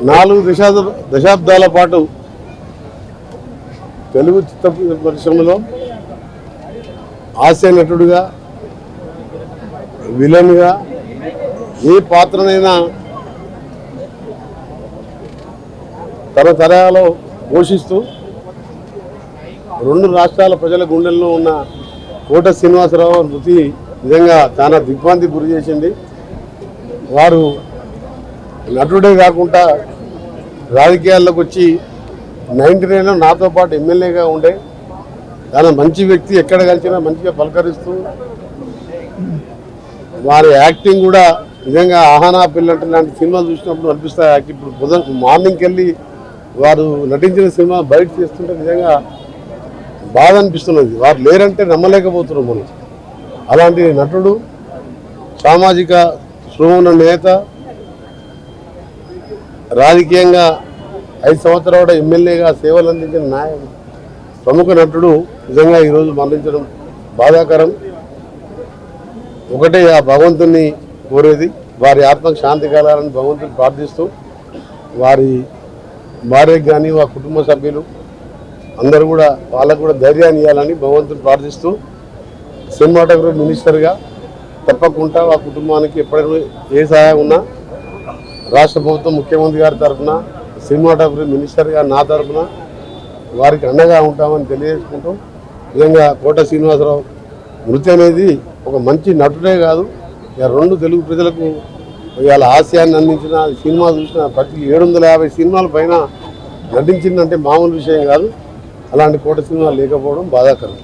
నాలుగు దశాబ్దాల పాటు తెలుగు చిత్ర పరిశ్రమలో హాస్య నటుడుగా, విలన్గా ఏ పాత్రనైనా తన తరాలో పోషిస్తూ రెండు రాష్ట్రాల ప్రజల గుండెల్లో ఉన్న కోట శ్రీనివాసరావు మృతి నిజంగా చాలా దిగ్భ్రాంతికి గురి చేసింది. వారు నటుడే కాకుండా రాజకీయాల్లోకి వచ్చి 99లో నాతో పాటు ఎమ్మెల్యేగా ఉండే చాలా మంచి వ్యక్తి. ఎక్కడ కలిసినా మంచిగా పలకరిస్తూ వారి యాక్టింగ్ కూడా నిజంగా ఆహానా పిల్లంటే లాంటి సినిమాలు చూసినప్పుడు అనిపిస్తాయి. ఇప్పుడు మార్నింగ్కి వెళ్ళి వారు నటించిన సినిమా బయట చేస్తుంటే నిజంగా బాధ అనిపిస్తున్నది. వారు లేరంటే నమ్మలేకపోతున్నాం మనం. అలాంటి నటుడు, సామాజిక స్పృహ నేత, రాజకీయంగా 5 సంవత్సరాల ఎమ్మెల్యేగా సేవలు అందించిన నాయకుడు, ప్రముఖ నటుడు నిజంగా ఈరోజు మరణించడం బాధాకరం. ఒకటే ఆ భగవంతుని కోరేది వారి ఆత్మకు శాంతి కలగాలని భగవంతుని ప్రార్థిస్తూ, వారి భార్యకు కానీ వారి కుటుంబ సభ్యులు అందరూ కూడా వాళ్ళకు కూడా ధైర్యాన్ని ఇవ్వాలని భగవంతుని ప్రార్థిస్తూ, సినిమాటోగ్రఫీ మినిస్టర్గా తప్పకుండా ఆ కుటుంబానికి ఎప్పుడైనా ఏ సహాయం ఉన్నా రాష్ట్ర ప్రభుత్వం ముఖ్యమంత్రి గారి తరఫున, సినిమాటోగ్రఫీ మినిస్టర్గా నా తరఫున వారికి అండగా ఉంటామని తెలియజేసుకుంటూ, నిజంగా కోట శ్రీనివాసరావు మృతి అనేది ఒక మంచి నటుడే కాదు, రెండు తెలుగు ప్రజలకు ఇవాళ హాస్యాన్ని అందించిన సినిమా చూసిన ప్రతి 750 సినిమాల పైన నటించిందంటే మామూలు విషయం కాదు. అలాంటి కోట సినిమా లేకపోవడం బాధాకరం.